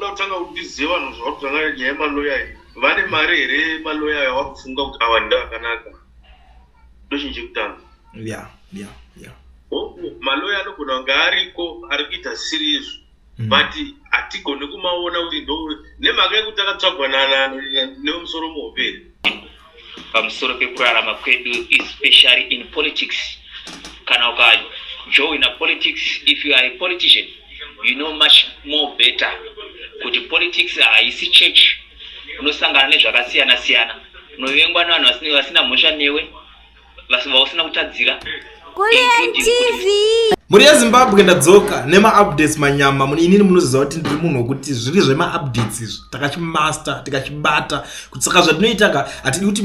ndoda kutanga kuziva vanhu zvakutanga nyaya yemaloya vane mari here maloya wakufunga kuti awanda akanaka ndochinje kutanga maloya anogona kunge ariko ari kuita series but hatigone kumaona kuti ndo nemhaka yekuti akatsvagwa nemusoro muhoperi pamusoro pekurarama kwedu especially in politics. Kana ukajoina politics, if you are a politician you know much more better kuti politics haisi church, unosangana nezvakasiyana siyana, unovengwa nevanhu vasina mhosva newe, vasina kutadzira. Kulian TV. Muri yaZimbabwe ndadzoka nema updates manyama inini munoziva kuti ndiri munhu wekuti zviri zvema updates takachimaster tikachibata kuti saka zvatinoita atidi kuti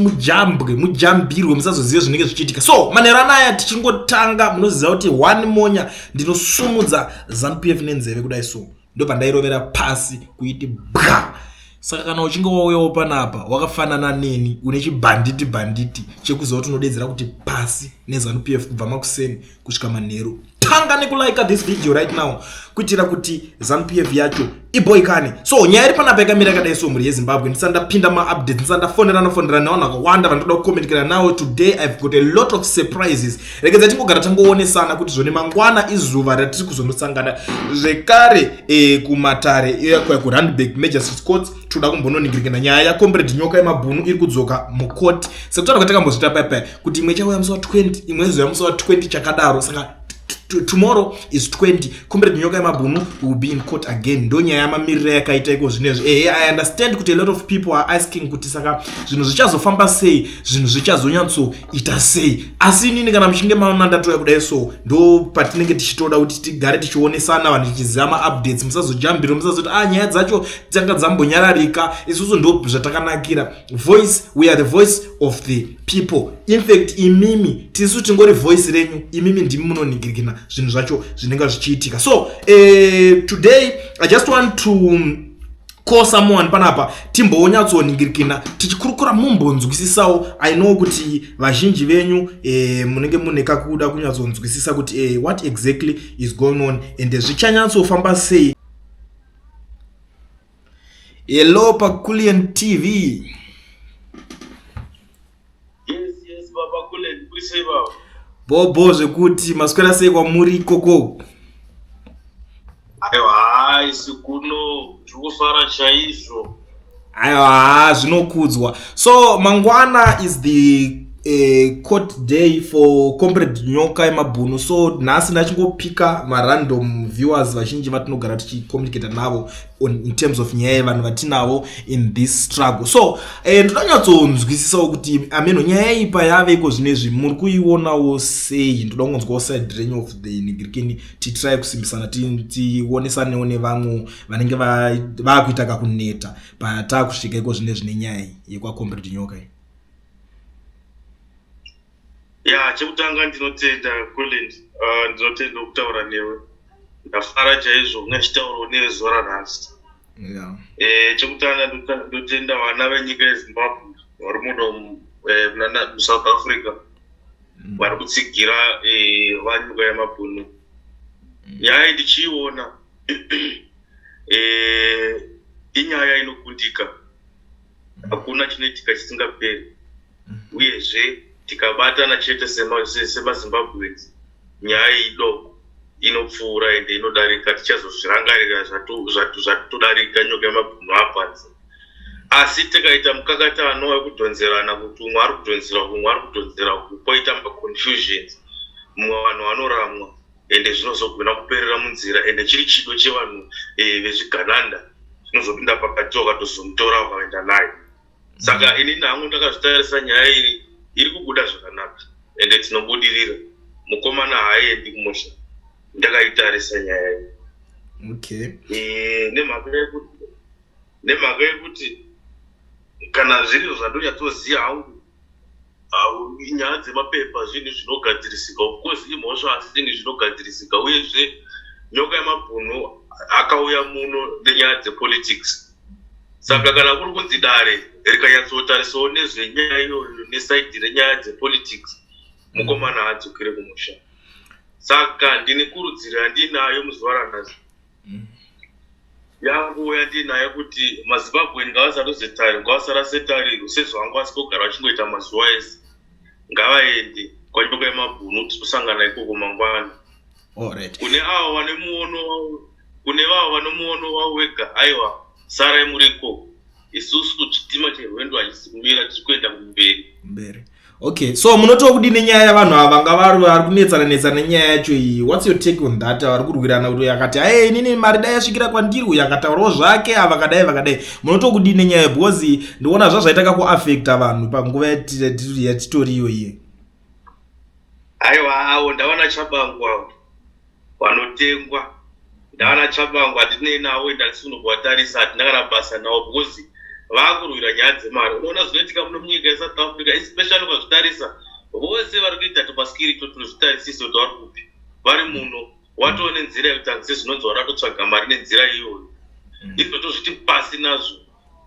mujambirwe musazoziva zvinenge zvichiitika. So manhero anaya tichingotanga munoziva kuti one monya ndinosumudza ZANU-PF nenzeve kudai so ndo pandairovera pasi kuiti bwa. Saka kana uchinge wauyawo panapa wakafanana neni une chibhanditi chekuziva kuti unodedzera kuti pasi neZANU-PF kubva makuseni kusvika manheru. Tanga nekulike this video right now kuitira kuti ZANU-PF yacho iboikane. So nyaya iri panapa yakamira yakadai so muri yeZimbabwe ndisandapinda ma-updates ndisandafonera nevanhu vakawanda vandoda kukomenikira nawo. Today I've got a lot of surprises. Rekedza tingogara tangoonesana kuti zvone mangwana izuva ratiri kuzonosangana zvekare kumatare kuRandburg Magistrates Court. Toda kumbononingirikana nyaya yaComrade Nyoka Yemabhunu iri kudzoka mukoti. Sekutara kwatakambozvita paipai kuti imwe chauya musi wa20 imwe izoya musi wa20 chakadaro. Saka tomorrow is 20. Comrade Nyoka Yemabhunu will be in court again. Ndo nyaya yamamirira yakaita iko zvinezvi. I understand kuti a lot of people are asking kuti saka zvinhu zvichazofamba sei, zvinhu zvichazonyatsoita sei. Asi inini kana muchinge maona ndatoya kudai so ndo patinenge tichitoda kuti tigare tichionesana vanhu tichiziva ma-updates. Musazojambira musazoti nyaya dzacho dzanga dzambonyararika. Isusu ndo zvatakanakira. We are the voice of the people. In fact imimi tisu tingori voice renyu, imimi ndimi munoningirikana zvinhu zvacho zvinenge zvichiitika. So today I just want to call someone panapa timbonyatsoningirikana tichikurukura mumbonzwisisawo. I know kuti vazhinji venyu munenge mune kakuda kunyatsonzwisisa kuti what exactly is going on and zvichanyatsoFamba sei. Hello Pakulian TV. Yes baba Kulian kulisei baba bobo zvekuti maswera sei kwamuri koko. Aiwa isikuno zvokufara chaizvo. Aiwa zvinokudzwa. So mangwana is the court day for Comrade Nyoka Yemabhunu. So nhasi ndachingopika marandom viewers vazhinji vatinogara tichicommunicate navo in terms of nyaya vanhu vatinavo in this struggle. So ndinonyatsonzwisisawo kuti ameno nyaya ipa yaveko zvinezvi muri kuionawo sei. ndoda kungonzwawo side renyu of the ningirikeni titry kusimbisana tionesanewo nevamwe vanenge vakuita kakuneta patakusvika iko zvinezvi nenyaya yekwaComrade Nyoka. Chekutanga ndinotenda Kulian, ndinotenda kutaura newe. Ndafara chaizvo ngachitaurawo newe zuva ranhasi. Chekutanga ndotenda vana venyika yeZimbabwe vari muno muSouth Africa vari kutsigira vaNyoka Yemabhunu. Nyaya ndichiiona inyaya inokundika, hakuna chinoitika chisingaperi. Uyezve tikabatana chete semaZimbabweans nyaya idoko inopfuura ende inodarika. Tichazozvirangarira zvatodarika Nyoka Yemabhunu apanze. Asi tikaita mukakatano wekudhonzerana kuti umwe ari kudhonzera umwe ari kudhonzera poita confusions, mumwe vanhu vanoramwa ende zvinozogona kuperera munzira ende chiri chido chevanhu vezvigananda zvinozopinda pakati wakatozomutora ukaenda naye. Saka inini hangu ndakazvitarisa nyaya iri kubuda zvakanaka ende tinobudirira. Mukomana haaendi kumusha, ndakaitarisa nyaya iyi. Nemhaka yekuti kana zviri zvandonyatsoziva hangu nyaya dzemapepa zvinhu zvinogadzirisika. Of course imhosva asi zvinhu zvinogadzirisika. Uyezve Nyoka Yemabhunu akauya muno nenyaya dzepolitics. Saka kana kuri kunzi dare rikanyatsotariswawo nezvenyaya iyoyo nesaidi renyaya dzepolitics, mukomana haadzokere kumusha. Saka ndinekurudzira ndinayo muzuva ranhasi yanguya ndinaye kuti maZimbabwe ngavasara setari sezvo vanga vasikogara vachingoita mazuva ese ngavaende kwanyoka yemabhunu tinosangana ikoko mangwana. Kune avo vane muono wavo wega, aiwa sarai muriko, isusu chitima cherwendo hachisi kumira tichikuenda kumberi. Okay, so munoto kudini nyaya yavanhu ava vanga vari kunetsana nyaya yacho iyi. What's your take on that? Vari kurwirana kuti yakati hey inini mari dai yasvikira kwandiri uyu akataurawo zvake ava vakadai. Munoto kudini nyaya because ndiona zvazvaitaka kuaffecta vanhu panguva yatitoriyo iye. Aiwa avo ndavana chabangu avo vanotengwa, ndavana chabangu hatinei navo ndatisunobvatarisa hatina kana basa navo because vakurwira nyaya dzemari. Unoona zvinoitika muno munyika yeSouth Africa especially ukazvitarisa vose vari kuita tumaskirito tunozvitarisisa kuti vari kupi vari muno watoo nenzira yekutanga sezvinonzi waratotsvaga mari nenzira iyoyo. Izvo tozviti pasi nazvo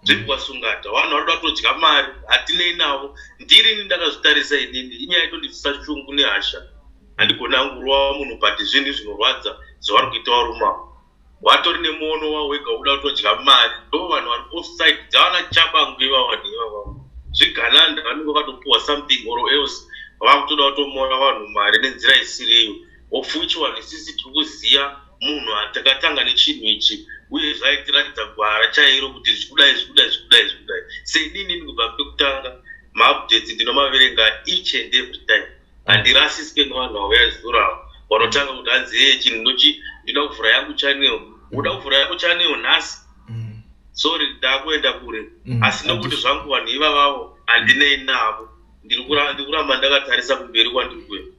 zvekuvasungata vanhu vari kudatodya mari hatinei navo. Ndirini ndakazvitarisa inini inyaya itondibvisa shungu nehasha handikonangurwa munhu but zvinhu zvinorwadza zvavari kuita varuma watori nemuono wavo wega uda kutodya mari. Ndo vanhu vari offside dzavana chabangu ivava zvigananda vanenge vakatopuwa something or else vakutoda kutomoya vanhu mari nenzira isiriyo of which one isisi tiri kuziya munhu atakatanga nechinhu ichi uye zvaitiratidza gwara chairo kuti zvikudai. Seinini kubva pekutanga maupdates ndinomaverenga each and every time handirasisike nevanhu vauya zuravo vanotanga kuti hanzi chinhu ndochi ndinoda kuvhura yangu channel. Uda kuvhura yangu channel nhasi sorry ndakuenda kure asi nokuti zvangu vanhu ivavavo handinei navo ndiri kuramba ndakatarisa kumberi kwandiri kuenda.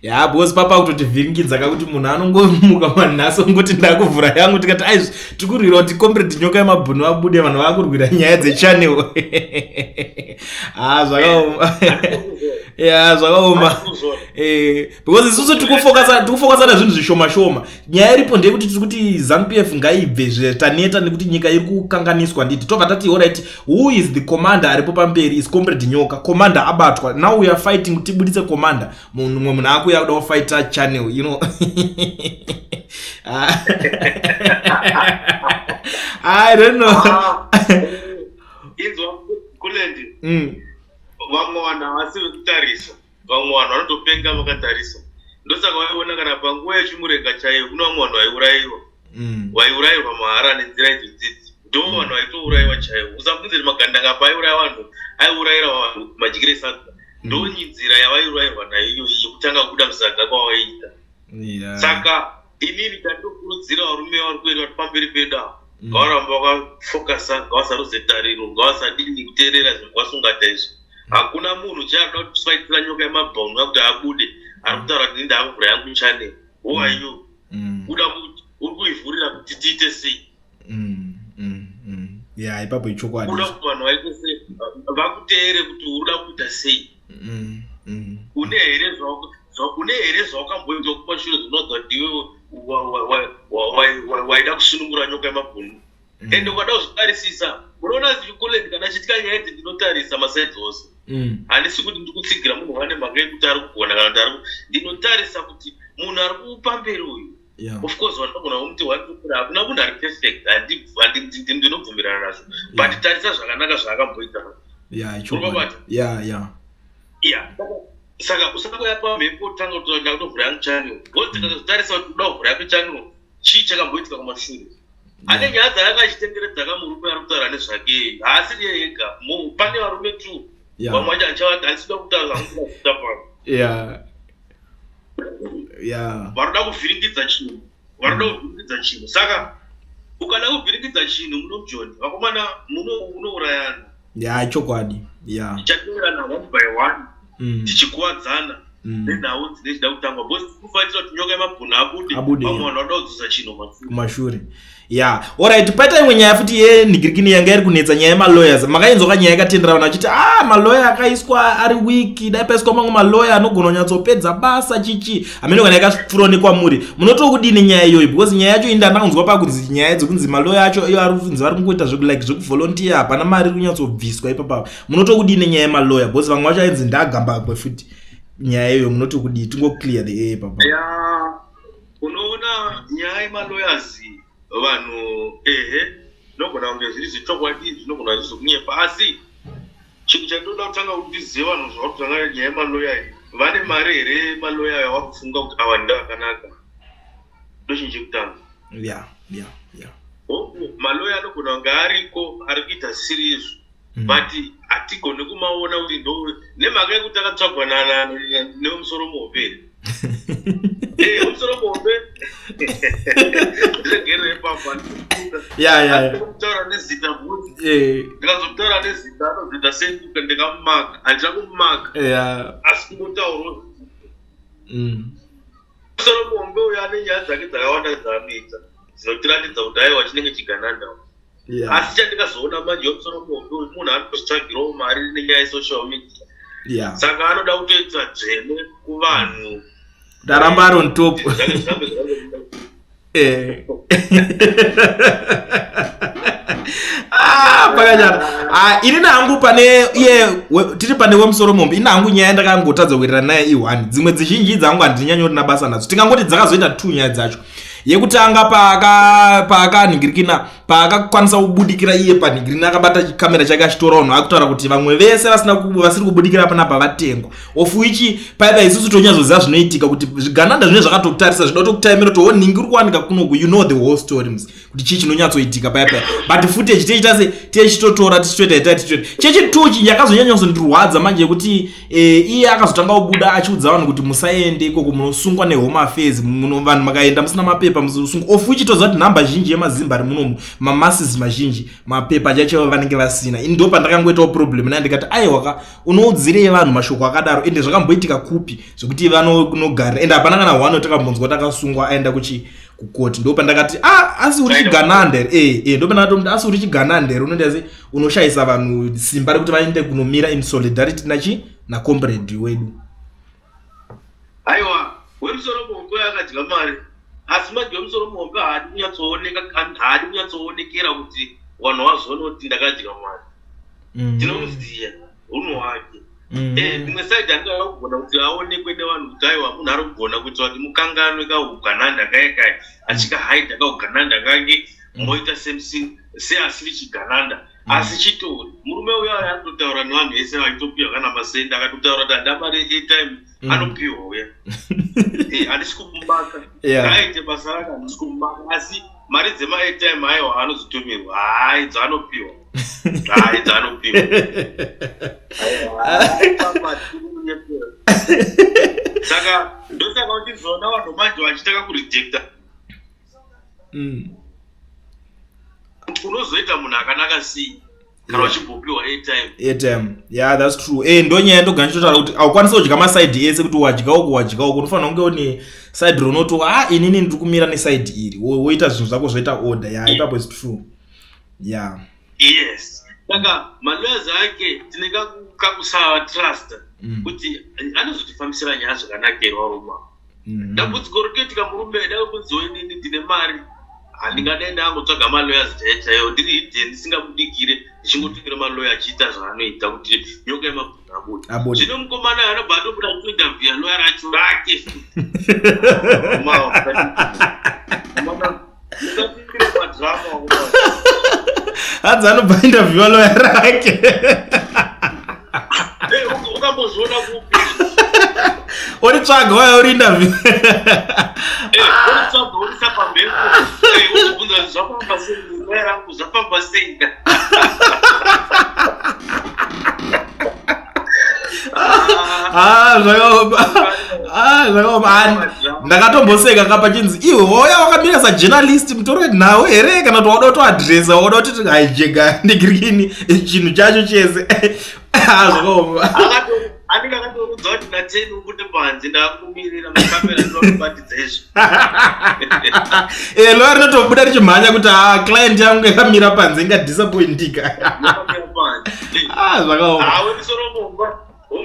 Ya because papa kutotivhiringidza kakuti munhu anongomuka manhasi ongoti ndakuvhura yangu tikati aizvi tikurwira kuti comrade nyoka yemabhunu abude vanhu vakurwira nyaya dzechannel. Zvakaoma. Ya zvakaoma. Because isusu tikufokasana zvinhu zvishoma. Nyaya iripo ndeyekuti tiri kuti ZANU-PF ngaibve taneta nekuti nyika iri kukanganiswa nditi. Tobva tati alright, who is the commander aripo pamberi is comrade nyoka. Commander abatwa. Now we are fighting kuti tibuditse commander. Munhu akuya kuda kufighta channel, you know. I don't know. Inzwa kulendi. Vamwe vanhu havasi vekutarisa, vamwe vanhu vanotopenga vakatarisa. Ndosaka waiona kana panguva yechimurenga chaiyo kuna vamwe vanhu vaiurayirwa mahara nenzira idzodzidzi. Ndo vanhu vaitourayiwa chaivo. Usabvunze kuti magandanga aiuraya vanhu aiurayira vanhu madyikire sadza. Ndo nzira yavaiurayirwa nayo yekutanga kuda musaga kwavaiita. Saka inini ndandokurudzira varume vari kuenda pamberi pedu apa ngavaramba vakafokasa ngavasarozetariro ngavasadini kuteerera zvinhu kwasungata izvi. Hakuna munhu chaanoda kutifaitira nyoka yemabhaunu akuti abude ari kutaura kuti ndakuvhura yangu channel. Who are you? Uri kuivhurira kuti tiite sei? Ya ipapo ichokwadi. Uda kuti vanhu vaite sei? Vakuteere kuti urikuda kuita sei? Une here zvawakamboita kumashure zvinodza kuti iwe waida kusunungura nyoka yemabhunu. Ende ukada kuzvitarisisa munoona zvikoleni kana chiitika nyaya idzi ndinotarisa masaidzi ose. Handisi kuti ndikutsigira munhu wane mhaka yekuti ari kugona kana kuti ndinotarisa kuti munhu ari kupamberi uyu. Of course vanogona kumuti wakura hakuna munhu ari perfect ndinobvumirana nazvo but tarisa zvakanaka zvaakamboita. Saka usakoya pamhepo tanga kuti ndakutovhura yangu channel. Because tikatotarisa kuti uda kuvhura yako channel chii chakamboitika kumashure. Ane nyaya dzakachitenderedza kamurume ari kutaura nezvake haasi iye ega. Pane varume tu vamwe vacho anchavati handisida kutaura zvamukuita pano. Varoda kuvhiringidza chinhu. Saka ukada kuvhiringidza chinhu munomujoni vakomana munourayana. Chokwadi. Tichateerana one by one tichikuwadzana nenhau dzine chida kutangwa because kufaitira kuti nyoka yemabhunu abude vamwe vanhu vanoda kudzisa chinhu kumashure. Alright, paita imwe nyaya futi yenhigirikini yanga iri kunetsa nyaya yemalawyers. Makainzwa nyaya yakatendera vanhu vachiti malawyer akaiswa ari wiki dai paiswa mamwe malawyer anogona kunyatsopedza basa chichi hamene kana yakapfura nekwamuri. Munoto kudini nyaya iyoyo because nyaya yacho indandakunzwa pakunzi nyaya dzekunzi malawyer acho iyo ari kunzi vari kungoita zvekuvolunteer hapana mari iri kunyatsobviswa ipapa. Munoto kudini nyaya yemalawyer because vamwe vacho ainzi ndagamba kwe futi nyaya iyoyo munoto kudii tingo clear the air papa. Unoona nyaya yemalawyers vanhu nogona kunge zviri zvechokwadi zvinogona zvizokunyepa asi chinhu chandoda kutanga kutiziva vanhu zvakutanga nyaya yemaloya iyi vane mari here maloya yavari kufunga kuti ava ndakanaka ndochinji kutanga maloya anogona kunge ariko ari kuita sirizvo but hatigoni kumaona kuti nemhaka yekuti akatsvagwa nemusoro muhombe umusoro muhombe ndiregerere papa ndikazokutaura nezita bhuti ndikazokutaura nezita anozita senduka ndikamumaka handina kumumaka asi kungotaura musoro muhombe uyo ane nyaya dzake dzakawanda dzaanoita dzinotiratidza kuti aiwa chinenge chiganandawo asi chandikazoona manje yomusoro muhombe uyu munhu anotozvitsvagirawo mari nenyaya yesocial media saka anoda kutoita dzvene kuvanhu ndaramba ari on top ini nangu pane iye tiri pane wemusoro muhombe ini hangu nyaya ndakangotadza kuwirirana naye i1 dzimwe dzizhinji dzangu handinyanyorina basa nadzo tingangoti dzakazoita 2 nyaya dzacho yekutanga pakanhingirikina paakakwanisa kubudikira iye panhingirina akabata kamera chake achitora vanhu akutaura kuti vamwe vese vasiri kubudikira panapa vatengwa ofuichi paipa isusu tonyazoziva zvinoitika kuti zvigananda zvine zvakatokutarisa zvinoda kutaimira kuti onhingi uri kuwanika kunoku you know the whole story kuti chii chinonyatsoitika paipa but footage tichita se tichitotora tichitoita chechi2 yakazonyanya kuzondirwadza manje yekuti iye akazotanga kubuda achiudza vanhu kuti musaende ikoko munosungwa nehome affairs vanhu makaenda musina mapepa muzosunga ofuichi toziva kuti nhamba zhinji yemazimba ari munomu mamasis mazhinji mapepa chacho vanenge vasina ini ndo pandakangoitawo problem naye ndikati aiwaka unoudzirei vanhu mashoko akadaro ende zvakamboitika kupi zvekuti vanogara ende hapana kana hwano takambonzwa takasungwa aenda kukoti ndo pandakati asi uri chiganande ndo pandakati asi uri chiganande unoita se unoshayisa vanhu simba rekuti vaende kunomira in solidarity nakomrade wedu aiwa wemusoro muhombe akadya mari asi manje wemusoro muhombe haadi kunyatsoonekera kuti vanhu vazoona kuti ndakadya mari tinomuziya unhu wake imwe saidi andikada kugona kuti aonekwe nevanhu kuti aiwa munhu ari kugona kuita kuti mukanganwe kaugananda kayekaya achikahaidha kaugananda kake moita seasiri chigananda asi chitori murume uyo anototaura nevanhu vese vaitopiwa kana masenda akatotaura kuti handa mari airtime anopiwa uya handisi kumubaka aite basa rake handisi kumubaka asi mari dzema-airtime aiwa anozotumirwa hai dzaanopiwa saka ndosaka kuti zona vanhu manje vachitaka kurejecta unozoita munhu akanaka sei kana uchimbopiwa airtime that's true ndonyaya ndogana chitotaura kuti aukwanisa kudya masaidi ese kuti wadya uku unofanira kunge une side ronoto inini ndiri kumira nesaidi iri woita zvinhu zvako zvoita order ipapo is true yes saka malawyers ake tine kakusava trust kuti anozotifambisira nyaya zvakanakirwa roma dambudziko rotoitika murume dakakunziwo inini ndine mari handingadai ndangotsvaga malawyers chaiwo ndiri hidden ndisingabudikire ndichingotumira maloya achiita zvaanoita kuti nyoka yemabhunu abude zvino mukomana anobva atobuda kuinterview loya racho rake hadzi anobva interview loya rake ukambozviona kupi oritsvaga waya uri interview oritsvaga orisa pambeko uzobvunza zvafamba sei loya rangu zvafamba sei zvakaoma ndakatomboseka kapa chinzi iwe hoya wakamira sajournalist mutoro nawe here kana kuti wada kutoadresa wada kuti haijega ndigirikini chinhu chacho chese zvakaoma andinga katoudza kuti nateni ukuti panze ndakumirira makamera ndinobatidza izvo loya rinotobuda richimhanya kuti client yangu yakamira panze ingadisappointika zvakaoma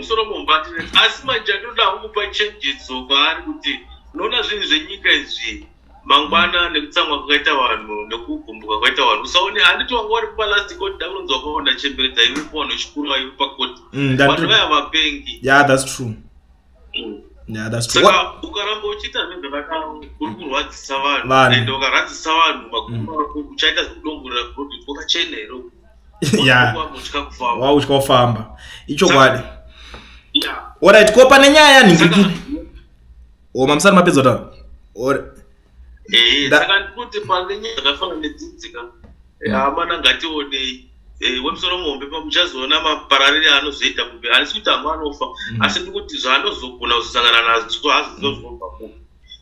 wemusoro mumba asi manje ndinoda kumupa chenjedzo kwaari kuti unoona zvinhu zvenyika izvi mangwana nekutsamwa kwakaita vanhu nekugumbuka kwakaita vanhu usaone handiti wanga wari palasti koti ndakunonzi wakaona chemberedza iripo vanhu chikuru vaivi pakoti vanhu vaya vapengi that's true Yeah, that's true. Saka ukaramba uchita nezvakadaro uri kurwadzisa vanhu ende ukaradzisa vanhu makumaro uchaita zvekudongorera kuti wakachena here Yeah. utya kufamba Wow, utya kufamba. Icho kwadi. Yeah. Alright, ko pane nyaya yaningirikira. Mamsari mapedza taura. Saka ndikuti pane nyaya dzakafana nedzidzika hamana ngationei wemusoro mombe pamuchazoona mapararire anozoita kumbe asi kuti amwe anofa asi ndikuti zvaanozogona kuzosangana nazvo hazvizozvobva kupo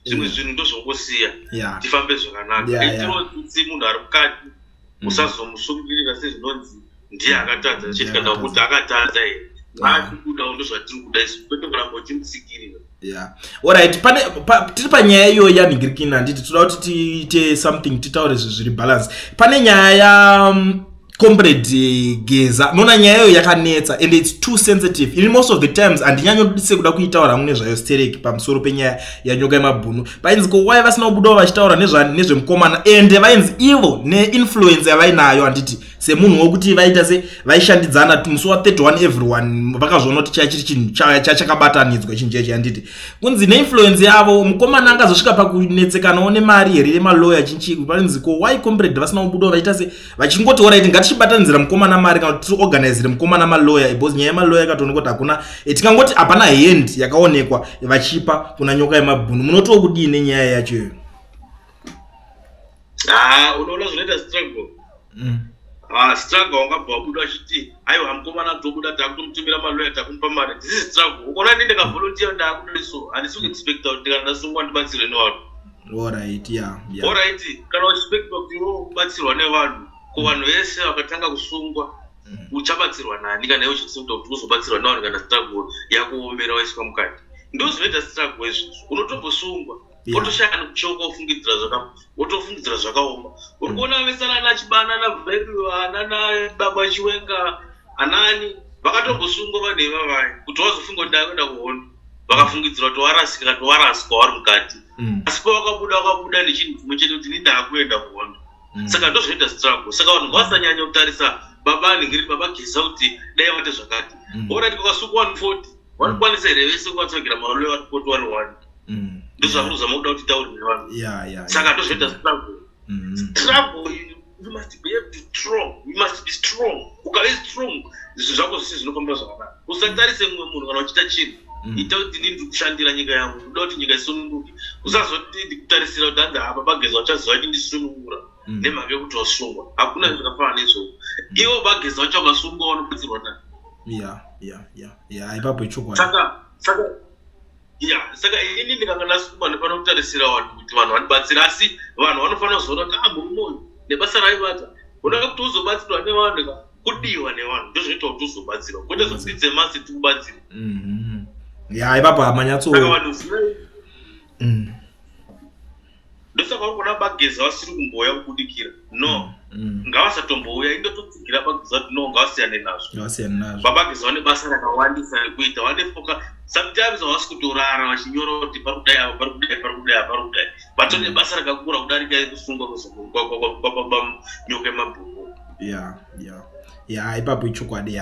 zvimwe zvinhu ndozvongosiya tifambe zvakanaka itiro munhu ari mukati usazomusungirira sezvinonzi ndiye akatadza chitikana kuti akatadza here aikuda ndozvatiri kuda isu kwete kuramba uchimusikirira. Yeah. Alright, tiri panyaya iyoyo yaningirikina handiti toda kuti tiite something titaure zviri balance. Pane nyaya ya comrade Geza, mona nyaya iyoyo yakanetsa and it's too sensitive. In most of the times handinyanyodise kuda kuitaura mune zvayo stereki pamusoro penyaya yanyoka yemabhunu. Vainzi ko why vasina kubudawo vachitaura nezvemukomana ende vainzi ivo neinfluence yavainayo handiti semunhu wokuti vaita se vaishandidzana musi wa 31 everyone vakazviona kuti chachiri chinhu chakabatanidzwa chinhu chechi handiti kunzi neinfluence yavo mukomana angazosvika pakunetsekanawo nemari here yemalawyer chinchi vainzi ko why comrade vasina kubudawo vaita se vachingoti alright ngatichibatanidzira mukomana mari kana kuti tiorganizire mukomana malawyer because nyaya yemalawyer yakatoonekwa kuti hakuna tikangoti hapana hand yakaonekwa vachipa kuna nyoka yemabhunu munotiwo kudii nenyaya yacho iyoyo? Unoona zvinoita struggle struggle ungabva wabuda achiti aiwa mukomana tobuda takutomutumira malawyer takumupa mari this is struggle ukona ndine kavolunteer ndakuda so handisi kuexpecta kuti kana ndasungwa ndibatsire nevanhu. Alright, yeah. Alright, kana uexpecta kuti ubatsirwa nevanhu ko vanhu vese vakatanga kusungwa uchabatsirwa nani kana iwe uchisungwa kuti uzobatsirwa nevanhu kana struggle yakuomera waiswa mukati ndozvinoita struggle izvi unotombosungwa otoshaya nekuchoka wotofungidzira zvakaoma uri kuona vesana nachibana navheriwa nanababa chiwenga anani vakatombosungwa vanhu ivavai kuti wazofunga kuti ndakuenda kuhondo vakafungidzira kuti warasika kuti waraswa wari mukati asi pavakabuda nechinhu chimwe chete kuti nindakuenda kuhondo saka ndozvinoita struggle saka vanhu ngavasanyanya kutarisa baba aningiri baba Geza kuti dai vate zvakati orati kwakasungwa 140 vanokwanisa here vese kuvatsagira malawyer vari 41 ndozvakuruzama kuda kuti tauri nevanhu saka ndozvinoita struggle you must be able to strong you must be strong ukave strong zvinhu zvako zvese zvinofamba zvakanaka usatarise mumwe munhu kana uchiita chinhu ita kuti ndiri kushandira nyika yangu ndoda kuti nyika isununguke usazoti ndikutarisira kuti hanzi baba Geza uchaziva kuti ndisunungura nemhaka yekuti wasungwa hakuna zvakafana nezvoko ivo baba Geza wacho vakasungwa vanobatsirwa nani ipapo ichokwadi saka ini ndikanga ndasungwa ndifana kutarisira vanhu kuti vanhu vanibatsira asi vanhu vanofanira kuzoona kuti murumoyo nebasa raibata unoda kuti uzobatsirwa nevanhu kudiwa nevanhu ndozvinoita kuti uzobatsirwa kwete zvodzidze masi tikubatsira ipapo hamanyatsoaka vanhu ndosaka uri kuona baba Geza vasiri kumbouya kubudikira no ngavasatombouya indototsigira baba Geza kuti no ngavasiyane nazvo baba Geza vane basa rakawandisa rekuita vanefoka sometimes havasi kutorara vachinyora kuti parikudai vatone basa rakakura kudarika kusungwa nyoka yemabhunu ipapo ichokwadi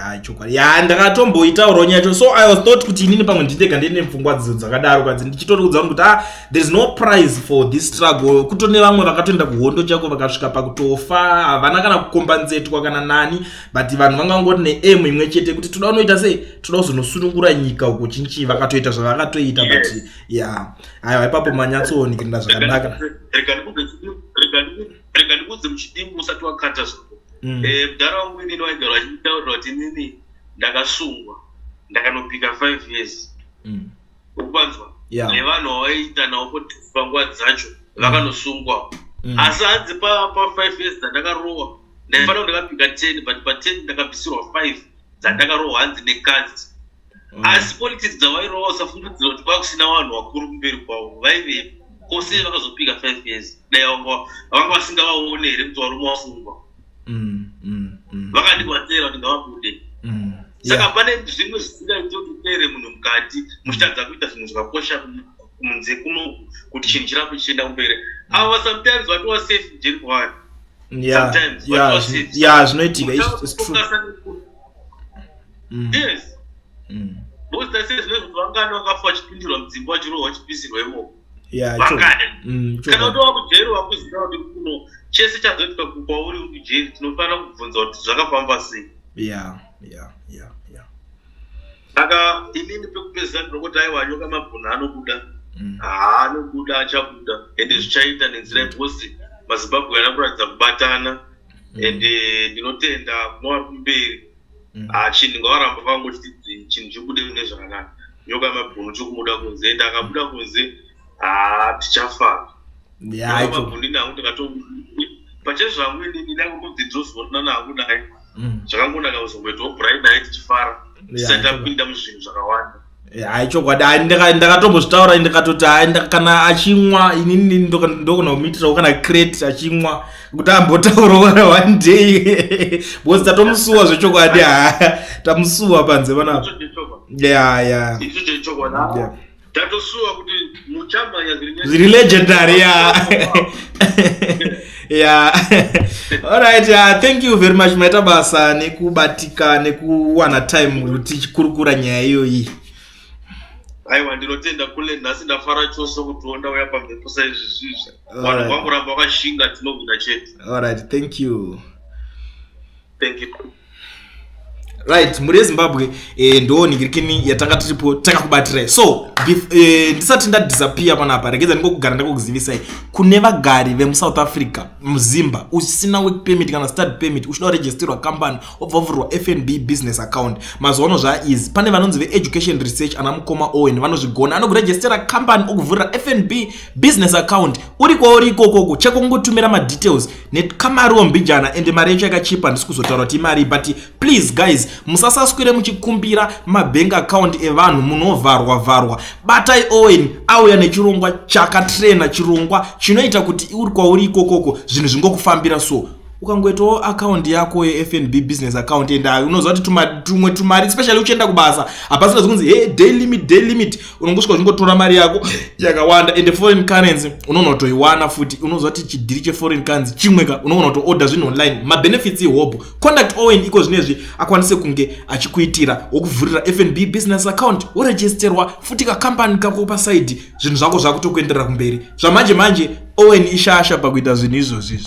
ndakatomboitaurawo nyacho so I was thought kuti inini pamwe nditega ndine pfungwa dzakadaro kadzi ndichitori kudzaura kuti there is no prize for this struggle kutone vamwe vakatoenda kuhondo chako vakasvika pakutofa havana kana kukombanzetwa kana nani but vanhu vangangoti neaim imwe chete kuti toda unoita sei toda kuzonosunungura nyika uko chinchi vakatoita zvavakatoita but aiwa ipapo manyatsoonekera zvakanaka rega ndikudze muchidimbu usati wakata zvako mudhara wangu inini waigara vachitaurira kuti inini ndakasungwa ndakanopika 5 years ukubanzwa nevanhu vavaita navo panguva dzacho vakanosungwa asi hanzi pa 5 years dzandakarohwa ndaifanira kuti ndakapika 10 but pa 10 ndakabvisirwa 5 dzandakarohwa hanzi nekadzi asi politics dzavairohwa usafungidzira kuti kwakusina vanhu vakuru kumberi kwavo vaive kose vakazopika 5 years dai vanga vasingavaone here kuti varume vasungwa vakandikwatsera kuti ngavabude saka pane zvimwe zvisingaite kuti upere munhu mukati muchitadza kuita zvinhu zvakakosha kunze kuno kuti chinhu chirambe chichienda kumberi ava sometimes vatova safe jeri kwayo zvinoitika yes Bosta says no vangano kafa chipindiro mdzimba wachiro wachipisirwa imo. Yeah, Vakani. Kana ndo wakujeri wakuzira kuti kuno chese chazoitika kwauri kujeri tinofana kubvunza kuti zvakafamba sei. Yeah. Saka inini pekupedzisa ndinongoti aiwa nyoka mabhuna anobuda. Anobuda achabuda ende zvichaita nenzira yekuti maZimbabwe anakuratidza kubatana ende ndinotenda kunowa kumberi. Chinhu ngavaramba vangochiti chinhu chibude nezvakanaka. Nyoka mabhunu chokumuda kunze ende akabuda kunze tichafa. Yeah, mabhunu nangu ndikato pachezvangu inini ndangombodzidzoziona nangu naye. Zvakangonaka kuzomboitwa bright night chifara. Tisatapinda muzvinhu zvakawanda. Chokwadi ndakatombozvitaura ndikatoti kana achimwa inini ndokona kumitira kana crate achimwa kuti ambotaurawo one day because tatomusuwa zvechokwadi tamusuwa panze panapa. Yeah. Icho chechokwadi. Tatosuwa kuti muchamanya zviri legendary yeah. All right, thank you very much maita basa nekubatika nekuwana time tichikurukura nyaya iyoyi. Aiwa ndinotenda kule nhasi ndafara chose kutoona uya pamhepo saizvizvi. Vanhu vangoramba vakashinga tinogona chete. All right, thank you. Thank you. Right, muri Zimbabwe ndo ningirikini yatanga tiripo takakubatira. So ndisati ndadisappear panapa regeza ndingokugara ndakukuzivisai kune vagari vemuSouth Africa muzimba usina work permit kana study permit ushida registerwa company obvavurwa FNB business account mazono zva easy pane vanonzi ve education research ana mukoma Owen vanozvigona anokuregistera company okuvhurira FNB business account uri koko chekungotumira ma details nekamari wombijana ende mari yacho yakachipa ndisikuzotaura kuti imari but please guys musasaswire muchikumbira mabank account evanhu munovharwa batai Owen auya nechirongwa chakatrena chirongwa chinoita kuti uri kwauri ikokoko zvinhu zvingokufambira so ukangoitawo account yako yeFNB business account ende unoziva kuti tumari especially uchienda kubasa hapasina zvikunzi hey daily limit unongosvika zvingotora mari yako yakawanda ende foreign currency unoona kutoiwana futi unoziva kuti chidhiri cheforeign currency chimweka unoona kutoorder zvinhu online mabenefits ihopo contact Owen iko zvinezvi akwanise kunge achikuitira wokuvhurira FNB business account woregisterwa futi kacompany kako paside zvinhu zvako zvakutokuenderera kumberi zvamanje Owen ishasha pakuita zvinhu izvozvi.